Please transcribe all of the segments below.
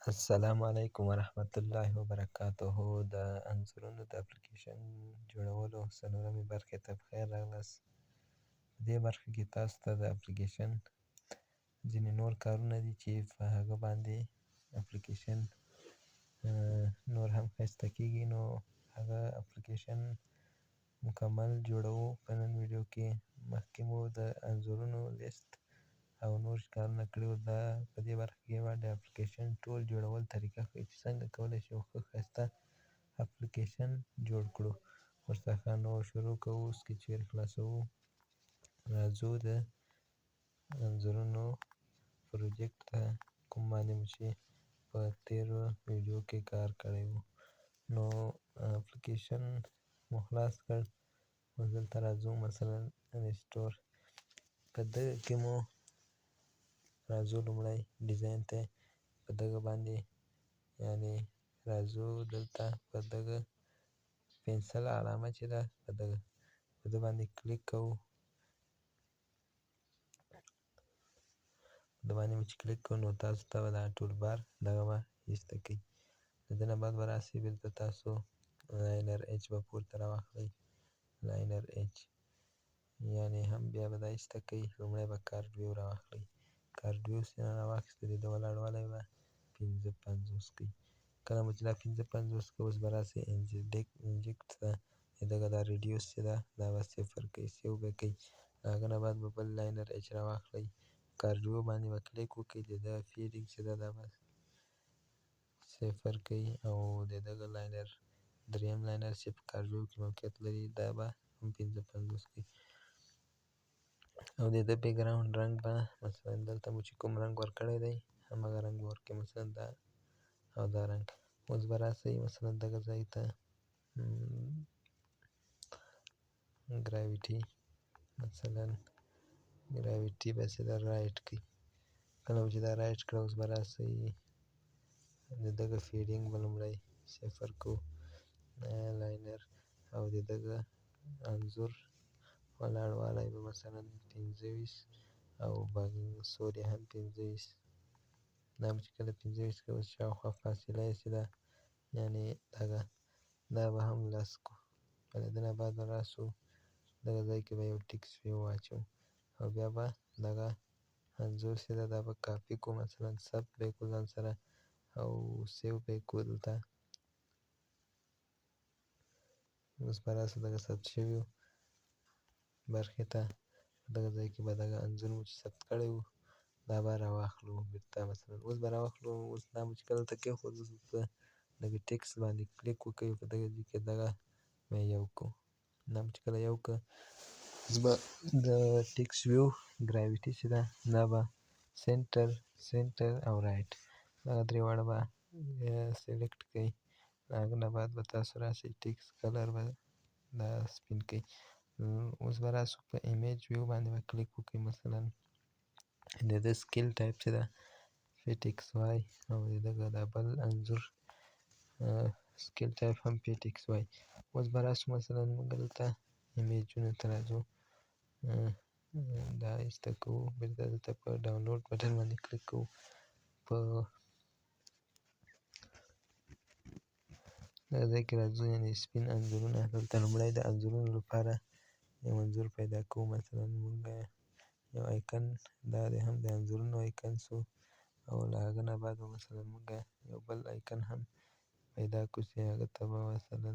السلام علیکم ورحمة الله وبرکاته. د انځورونو د اپلیکیشن جوړولو څلورمې برخې ته بخیر راغلاست. په دې برخه کې تاسو ته د اپلیکیشن ځینې نور کارونه دي چې په هغه باندې اپلیکیشن نور هم ښایسته کېږي، نو هغه اپلیکیشن مکمل جوړوو په نن ویډیو کې. مخکې مو د انځورونو لیست او نور کارونه کړي وو. دا په دې برخه کې به د اپلیکیشن ټول جوړول طریقه ښیي چې څنګه کولی شو ښه ښایسته اپلیکیشن جوړ کړو ورڅخه. نو شروع کوو، سکیچ خلاصوو، راځو د انځورونو پروجیکټ ته، کوم باندې مو چې په تېرو ویډیو کې کار کړی وو. نو اپلیکیشن مو خلاص کړ، اوس دلته راځو مثلا انسټور. په دغه کې مو راځو لومړی ډیزاین ته، په دغه باندې یعنې راځو دلته په دغه پنسل علامه چې ده په ده باندې کلیک کوو. په ده باندې مو چې کلیک کوو نو تاسو ته به دا ټول بار دغه به ایسته کوي. د ده نه بعد به راسئ بېرته تاسو لاینر ایچ به پورته راواخلئ، لاینر ایچ یعنې هم بیا به دا ایسته کوي. لومړی به کارډ ویو راواخلئ، کارډ ویو چې راواخیسته د ده ولاړوالی به ۵۵ کوي. کله مو چې دا ۵۵ کوي، اوس به راسئ انجکټ ته، د دغه دا ریډیوس چې ده دا به ۰ کوي، سیو به کوي. له هغه نه بعد به بل لاینر ایچ راواخلئ، کارډ ویو باندې به کلیک وکړئ، د ده فیډینګ چې ده دا به ۰ کوي، او د دغه لاینر دریم لاینر چې په کارډ ویو کې موقعیت لري دا به هم ۵۵ کوي. او د ده بیکګراونډ رنګ به مثلا دلته مو چې کوم رنګ ورکړی دی همغه رنګ به ورکړئ، مثلا دا او دا رنګ. اوس به راسئ مثلا دغه ځای ته ګراویټي، مثلا ګراویټي به چې ده رایټ کړئ. کله مو چې دا رایټ کړه، اوس به راسئ د دغه فیډینګ به لومړی ۰ کوو، لاینر او د دغه انځور ولاړوالی به مثلا ۲۵ او سور یې هم ۲۵. دا مو چې کله ۲۵ کوو، شاوخوا فاصله یې چې ده یعنې دغه دا به هم ۱۰ کړو. له ده نه بعد به راسو دغه ځای کې به یو ټیکس ویو واچوو، او بیا به دغه انځور چې ده دا به کاپي کړو، مثلا ثبت به یې کړو ځان سره او سیو به یې کړو دلته. اوس به راسو دغه ثبت شویو برخې ته، دغه ځای کې به دغه انځور مو چې ثبت کړی وو دا به راواخلو بېرته. مثلا اوس به راواخلو، اوس دا مو چې کله دلته کېښودو، په دغه ټیکس باندې کلیک وکړئ، په دغه ځای کې دغه به یو کړو. دا مو چې کله یو کړه، اوس به د ټیکس ویو ګراویټي چې ده دا به سینټر او رایټ دغه درې واړه به سلیکټ کړئ. له هغه نه بعد به تاسو راسئ ټیکس کلر به دا سپین کړئ. اوس به راسو په ایمیج ویو باندې به کلیک وکړئ، مثلا د ده سکیل ټایپ چې ده فیټ ایکس وای، او د دغه دا بل انځور سکیل ټایپ هم فیټ ایکس وای. اوس به راسو مثلا موږ دلته ایمیجونو ته راځو، دا ایسته کوو، بېرته دلته په ډاونلوډ بټن باندې کلیک کوو. په دغه ځای کې راځو، یعنې سپین انځورونه، دلته لومړی د انځورونو لپاره یو انځور پیدا کوو. مثلا موږ یو ایکن، دا دی هم د انځورونو ایکن سو، او له هغه نه بعد به مثلا موږ یو بل ایکن هم پیدا کړو چې هغه ته به مثلا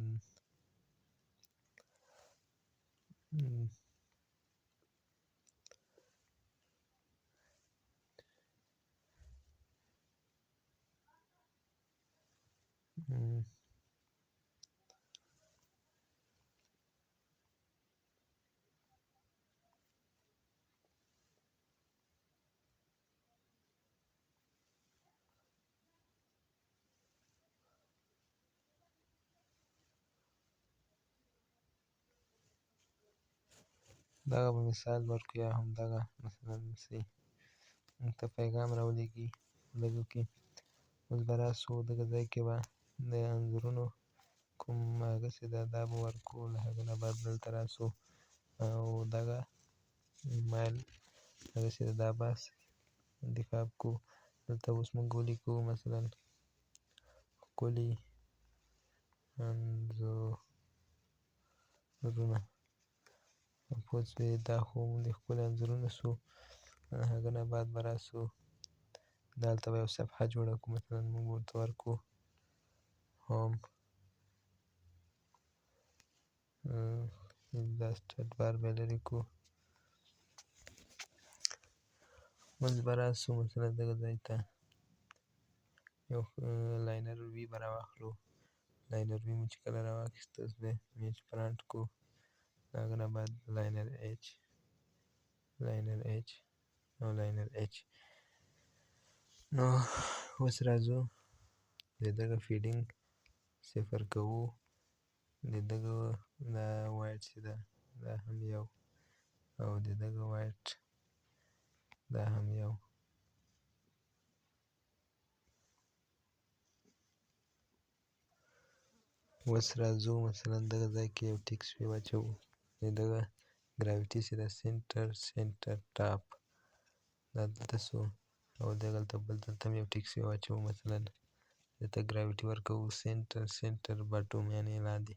دغه به مثال ورکړو، یا هم دغه مثلا چې موږ ته پیغام راولېږي دغه کې. اوس به راسو دغه ځای کې به د انځورونو کوم هغه چې ده دا به ورکړو. له هغه نه بعد دلته راسو او دغه مایل هغه چې ده دا به انتخاب کړو. دلته اوس موږ ولیکو مثلا ښکلي انځورونه پوه شوې. دا خو د ښکلي انځورونه شو. هغه نه بعد به راسو دلته به یو صفحه جوړه کړو. مثلا موږ ورته ورکړو هوم، دا سټارټ بار به لرې کړو. اوس به راسو مثلا دغه ځای ته یو لاینر وي به راواخلو. لاینر وي مو چې کله راواخیست اوس به ایمیج فرانټ کړو. د هغه نه بعد لاینر ایچ او لاینر ایچ. نو اوس راځو د دغه فیډینګ صفر کوو. د دغه دا وایټ چې ده دا هم یو، او د دغه وایټ دا هم یو. اوس راځو مثلا دغه ځای کې یو ټیکس وی واچوو. د دغه ګراویټي چې ده سینټر ټاپ دا دلته شو، او دغلته بل دلته هم یو ټیکس وی واچوو. مثلا دلته ګراویټي ورکوو سینټر باټوم یعنې لاندې.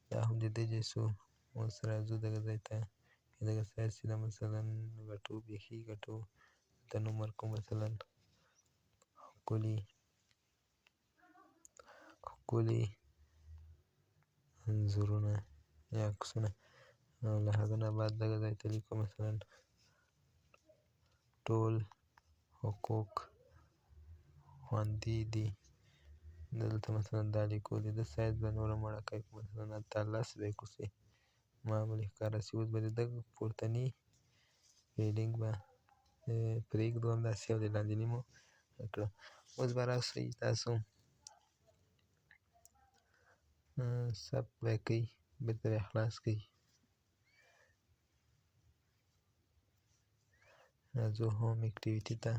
دا هم د ده ځای شو. اوس راځو دغه ځای ته دغه سایز چې ده مثلا ګټو بیخي ګټو. دلته نوم ورکوو مثلا ښکلي انځورونه یا عکسونه. او له هغه نه بعد دغه ځای ته لیکو مثلا ټول حقوق خوندي دي. دلته مثلا دا لیکو. د ده سایز به نوره مړکه کړو. مثلا 18 به یې کړو چې معمولي ښکاره شي. اوس به د دغه پورتني فیډینګ به پرېږدو همداسې او د لاندیني مو کړو. اوس به راسئ تاسو ثبت به یې کوئ، بېرته به یې خلاص کړئ. راځو هوم اکټیویټي ته.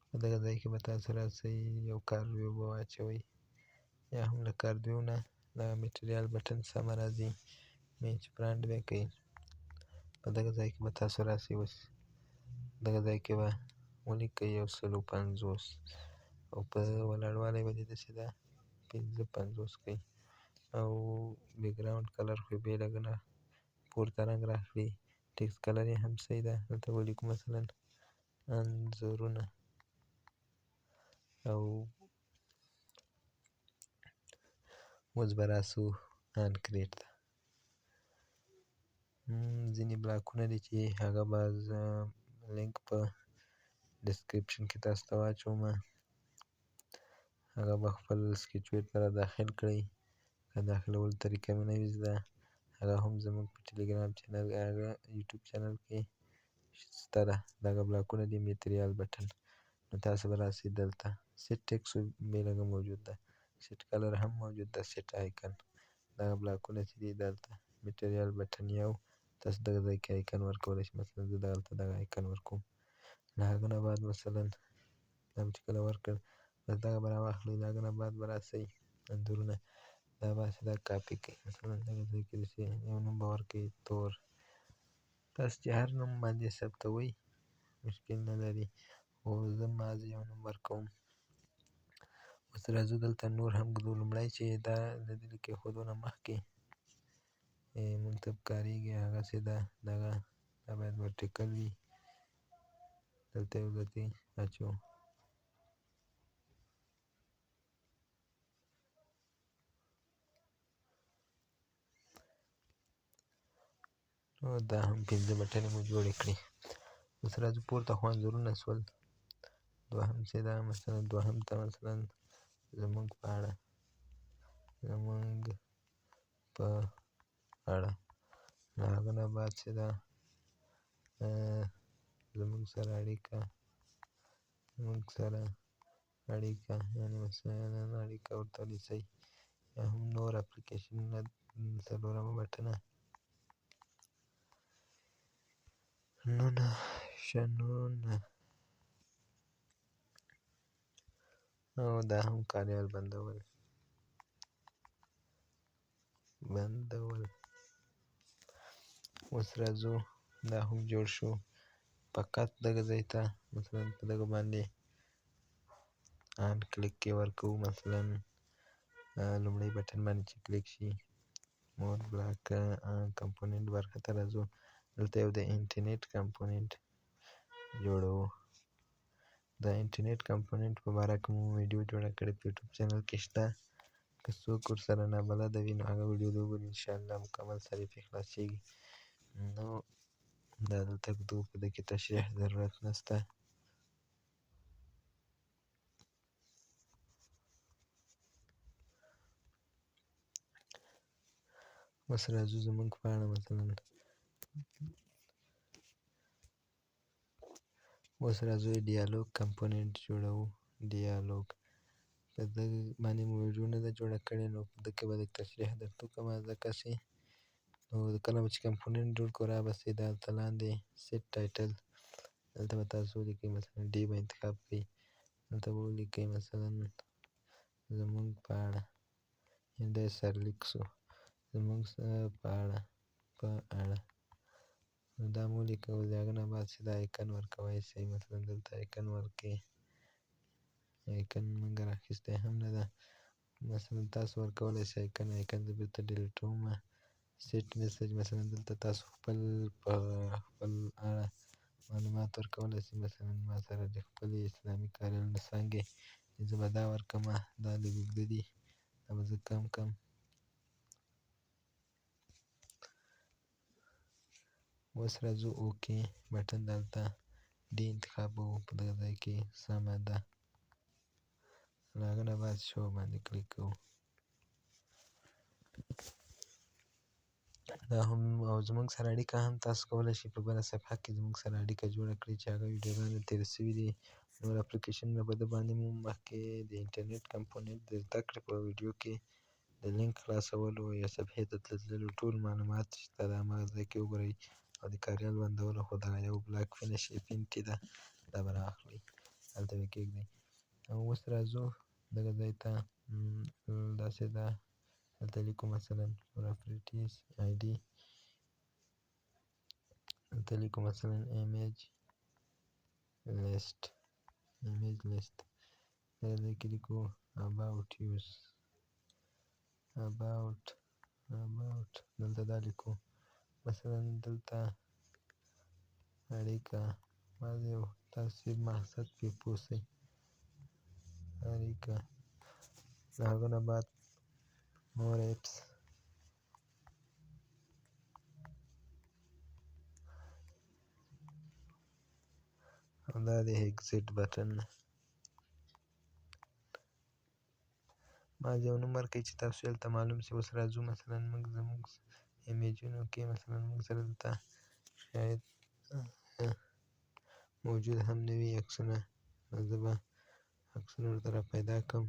په دغه ځای کې به تاسو راسئ یو کارویو به واچوئ، یا هم له کارویو نه دغه میټریال بټن سمه راځي ایمیج فرانټ به یې کوئ. په دغه ځای کې به تاسو راسئ. اوس دغه ځای کې به ولیکئ 150 او په ولاړوالی به د ده چې ده 55 کوئ. او بیکګراوند کلر خو یې بې لګه نه پورته رنګ رااخلي. ټکسټ کلر یې هم صحیح ده. دلته ولیکو مثلا انځورونه. او اوس به راسو انکریټ ته. ځینې بلاکونه دي چې هغه به زه لینک په ډسکریپشن کې تاسو ته واچوم. هغه به خپل سکیچ ویب ته را داخل کړئ. که داخلولو طریقه مې نه وي زده، هغه هم زموږ په ټلګرام چینل هغه یوټیوب چینل کې شته ده. دغه بلاکونه دي میټریال بټن. نو تاسو به راسئ دلته سیټ ټکسټ بې لګه موجود ده، سیټ کلر هم موجود ده، سیټ آیکن. دغه بلاکونه چې دي دلته میټریال بټن یو. تاسو دغه ځای کې آیکن ورکولی شئ. مثلا زه دلته دغه آیکن ورکوم. له هغه نه بعد مثلا دا مې چې کله ورکړ بس دغه به راواخلئ. له هغه نه بعد به راسئ انځورونه. دا به هسې دا کاپي کړئ. مثلا دغه ځای کې داسې یو نوم به ورکړئ تور. تاسو چې هر نوم باندې ثبتوئ مشکل نه لري، خو زه محض یو نوم ورکوم. اوس راځو دلته نور هم ږدو. لومړی چې دا د دې له کېښودو نه مخکې مونږ ته پکارېږي هغسې ده دغه دا باید ورټیکل وي. دلته یو ځتې اچوو. نو دا هم 5 بټنې مو جوړې کړې. اوس راځو پورته خو انځورونه شول. دوهم چې دا مثلا دوهم ته مثلا زموږ په اړه له هغه نه بعد چې دا زموږ سره اړیکه یعنې مثلا اړیکه ورته نیسئ، یا هم نور اپلیکیشنونه څلورمه بټنه شنونه. او دا هم کاریال بندول. اوس راځو دا هم جوړ شو. فقط دغه ځای ته مثلا په دغه باندې ان کلیک کې ورکوو. مثلا لومړی بټن باندې چې کلیک شي مور بلاک کمپوننټ برخه ته راځو. دلته یو د انټرنیټ کمپوننټ جوړوو. د انټرنیټ کمپوننټ په باره کې مو ویډیو جوړه کړې په یوټیوب چینل کې شته. که څوک ورسره نابلده وي نو هغه ویډیو دې وګوري، انشاءالله مکمل سره پرې خلاصېږي. نو دا دلته ږدو، په دې کې تشریح ضرورت نشته. اوس راځو زموږ په اړه مثلا اوس راځو ډیالوګ کمپوننټ جوړوو. ډیالوګ په دغه باندې مو ویډیو نه ده جوړه کړې، نو په دې کې به لږ تشریح درته وکړم ځکه چې نو کله به چې کمپوننټ جوړ کړو رابسې دلته لاندې سیټ ټایټل، دلته به تاسو ولیکئ مثلا ډي به انتخاب کړئ، دلته به ولیکئ مثلا زموږ په اړه، دی سرلیک شو زموږ په اړه نو دا مو ولیکئ. د هغه نه بعد چې دا ایکن ورکوی شئ، مثلا دلته ایکن ورکړئ. ایکن موږ راخیستی هم نه ده، مثلا تاسو ورکولی شئ ایکن زه بېرته ډیلیټومه. سیټ میسج مثلا دلته تاسو خپل په خپل اړه معلومات ورکولی شئ، مثلا ما سره د خپلې اسلامي کاریالونو څانګې زه به دا ورکړمه، دا لږ اوږده دي، دا به زه کم کړم. اوس راځو اوکې بټن، دلته ډي انتخابوو، په دغه ځای کې سمه ده. له هغه نه بعد شو باندې کلیک کوو. دا هم او زموږ سره اړیکه هم تاسو کولی شئ په بله صفحه کې زموږ سره اړیکه جوړه کړئ چې هغه ویډیوګانې تېرې شوي دي. نور اپلیکیشنونه په ده باندې مو مخکې د انټرنیټ کمپوننټ د زده کړې په ویډیو کې د لینک خلاصولو یا صفحې ته تللو ټول معلومات شته، د هماغه ځای کې وګورئ. او د کاریال بندولو خو دغه یو بلاک فینش ایفنټ ده، دا به رااخلئ، هلته به کېږدئ. او اوس راځو دغه ځای ته، داسې ده، دلته لیکو مثلا پراپرټیز آی ډي، دلته لیکو مثلا ایمیج لیست، دغه ځای کې لیکو اباوټ یوز، اباوټ دلته دا لیکو مثلا دلته اړیکه، بعض یو تاسې مقصد پرې پوه شئ، اړیکه. د هغه نه بعد مور اپس، او دا د اگزیټ بټن. بعض یو نوم ورکړئ چې تاسو یې هلته معلوم شي. اوس راځو مثلا موږ زموږ ایمیجونو کې مثلا موږ سره دلته شاید موجود هم نه وي عکسونه، نو زه به عکسونه ورته را پیدا کړم.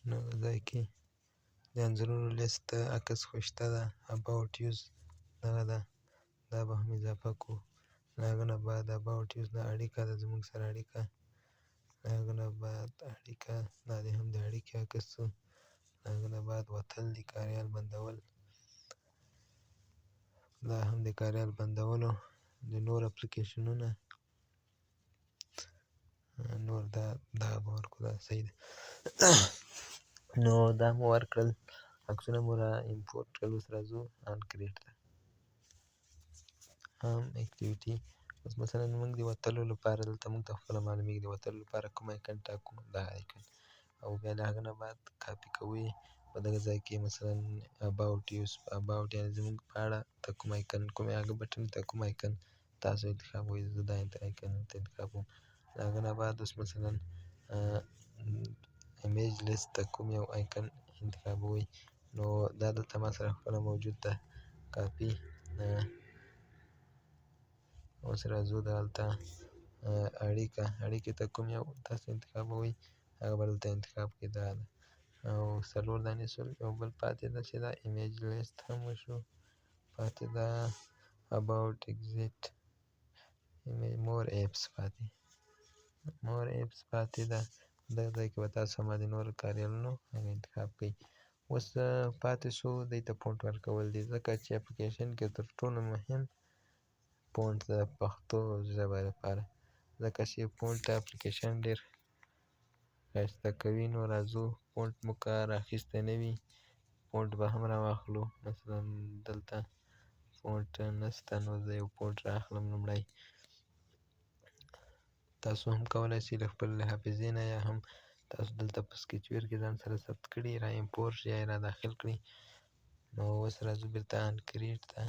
نو ځای کې د انځورونو لیست عکس خو شته ده، اباوټ یوز دغه ده، دا به هم اضافه کړو. له هغه نه بعد اباوټ یوز دا اړیکه ده، زموږ سره اړیکه. له هغه نه بعد اړیکه، دا دې هم د اړیکې عکس شو. له هغه نه بعد وتل د کاریال بندول، دا هم د کاریال بندولو د نور اپلیکیشنونه نور دا به ورکړو، دا صحیح ده. نو دا مو ورکړل، عکسونه مو را امپورټ کړل. اوس راځو ان کریټ ته، هم اکټیویټي. اوس مثلا موږ د وتلو لپاره دلته موږ ته خپله معلومیږي د وتلو لپاره کوم ایکن ټاکو، دغه ایکن، او بیا له هغه نه بعد کاپي کوو یې په دغه ځای کې مثلا اباوټ یوز، اباوټ یعنې زموږ په اړه ته کوم ایکن، کوم هغه بټن ته کوم ایکن تاسو انتخابوئ، زه دا ایکن ورته انتخابوم. له هغه نه بعد اوس مثلا ایمیج لیست ته کوم یو ایکن انتخابوئ، نو دا دلته ما سره خپله موجود ده، کاپي. اوس راځو دلته اړیکې ته کوم یو تاسو انتخابوئ، هغه به دلته انتخاب کړئ، دا ده. او څلور دانې شول، یو بل پاتې ده چې دا ایمیج لیست هم وشو، پاتې ده اباوټ اگزیټ، مور ایپس پاتې ده. دغه ځای کې به تاسو هم د نورو کاریالونو هغه انتخاب کړئ. اوس پاتې شو دې ته فونټ ورکول دي، ځکه چې اپلیکیشن کې تر ټولو مهم فونټ د پښتو ژبه لپاره، ځکه چې فونټ اپلیکیشن ډېر ښایسته کوي. نو راځو فونټ مو که رااخیستی نه وي فونټ به هم راواخلو. مثلا دلته فونټ نشته نو زه یو فونټ رااخلم. لومړی تاسو هم کولی شئ له خپل حافظې نه یا هم تاسو دلته په سکیچ ویر کې ځان سره ثبت کړي را امپورټ یا یې را داخل کړي. نو اوس راځو بیرته انکریټ ته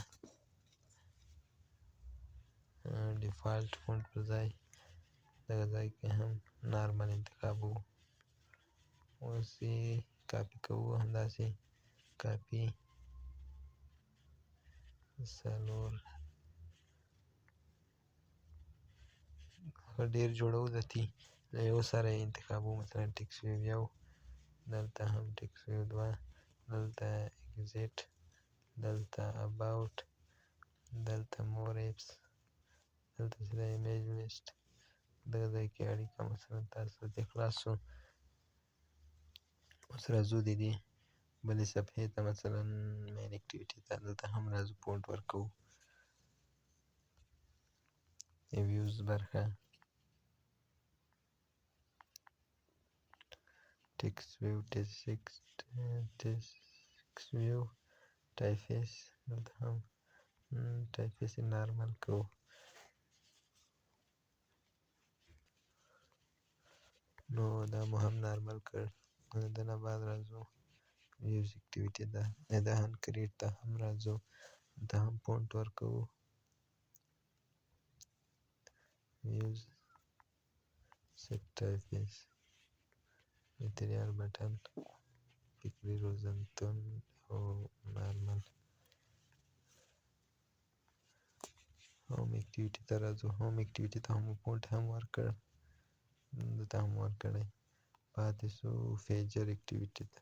ډیفالټ فونټ پر ځای دغه ځای کې هم نارمل انتخابوو. اوس یې کاپي کوو همداسې کاپي څلور ډېر جوړو ذاتي له یو سره یې انتخابوو. مثلا ټکس ویو یو، دلته هم ټکس ویو دوه، دلته اگزیټ، دلته اباوټ، دلته مور ایپس، دلته چې د ایمیج لیست دغه ځای کې اړیکه مثلا تاسو دې خلاص شو. اوس راځو د دې بلې صفحې ته مثلا مین اکټیویټي ته، دلته هم راځو فونټ ورکوو. ویوز برخه ټکس ویو، ټکس ویو، ټایفیس، دلته هم ټایفیس یې نارمل کوو. نو دا مو هم نارمل کړ. د نه بعد راځو ویوز اکټیویټي ته، د انکریټ ته هم راځو، دلته هم فونټ ورکوو. ویوز سیټ ټایفیس، میتریال بټن، فکري روزنتون او نارمل. هوم اکټیویټي ته راځو، هوم اکټیویټي ته هم فونټ هم ورکړ، دلته هم ورکړی. پاتې شو فیچر اکټیویټي ته.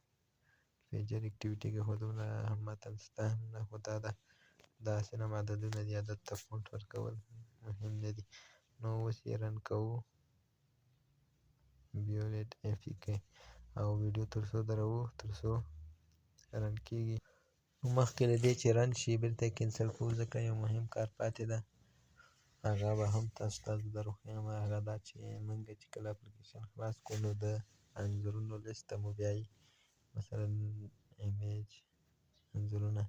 فیچر اکټیویټي کې خو دومره متن شته هم نه، خو دا ده داسې نم عددونه دي، عدد ته فونټ ورکول مهم نه دي. نو اوس یې رن کوو بیولېټ اف ای کې او ویډیو تر څو دروو تر څو رن کېږي. مخکې له دې چې رن شي بېرته یې کینسل کوو ځکه یو مهم کار پاتې ده. هغه به هم تاسو ته در وښیم. هغه دا چې موږ چې کله اپلیکیشن خلاص کړو نو د انځورونو لیست ته مو بیایي. مثلا ایمیج انځورونه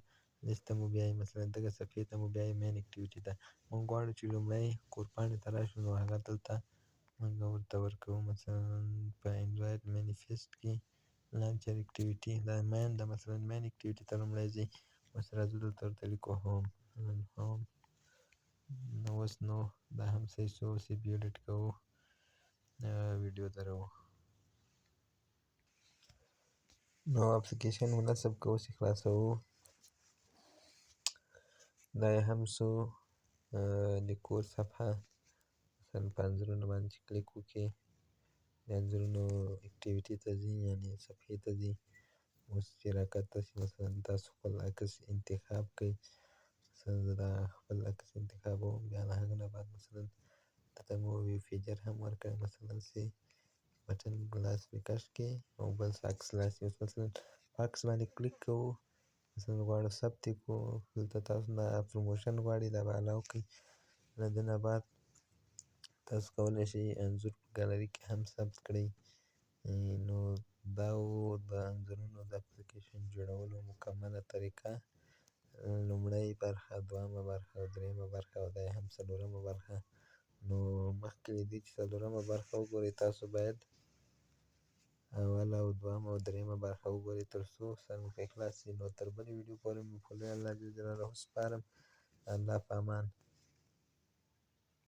لیست ته مو بیایي، مثلا دغه صفحې ته مو بیایي مین اکټیویټي ته. موږ غواړو چې لومړی کورپاڼې ته راشو نو هغه دلته موږ ورته ورکوو. مثلا په انډرایډ مینیفیسټ کې لانچر اکټیویټي دا مین ده، مثلا مین اکټیویټي ته لومړی ځئ. اوس راځو دلته ورته لیکو هوم، هوم. نو اوس نو دا هم صحیح شو. اوس یې بیولېټ کوو، ویډیو دروو. نو اپلیکیشن مو نصب کوو، اوس یې خلاصوو. دا یې هم شو د کور صفحه. مثلا په انځورونو باندې چې کلیک وکړئ د انځورونو اکټیویټي ته ځي، یعنې صفحې ته ځي. اوس چې راکښته شي مثلا تاسو خپل عکس انتخاب کړئ. مثلا زه دا خپل عکس انتخابوم. بیا له هغه نه بعد مثلا دلته مو یو فیچر هم ورکړی، مثلا چې بټن لاس پرې کش کړئ او بل عکس لاس یې مثلا په عکس باندې کلیک کوو. مثلا غواړو ثبت یې کړو، دلته تاسو دا پروموشن غواړئ دا به الاو کړئ. له دې نه بعد تاسو کولی شئ انځور په ګالري کې هم ثبت کړئ. نو دا و د انځورونو د اپلیکیشن جوړولو مکمله طریقه. لومړۍ برخه، دویمه برخه او درېیمه برخه او دا یې هم څلورمه برخه. نو مخکې له دې چې څلورمه برخه وګورئ تاسو باید اوله او دویمه او درېیمه برخه وګورئ تر څو سر مو پرې خلاص شي. نو تر بلې ویډیو پورې مو په لوی الله جل جلاله سپارم. الله په امان.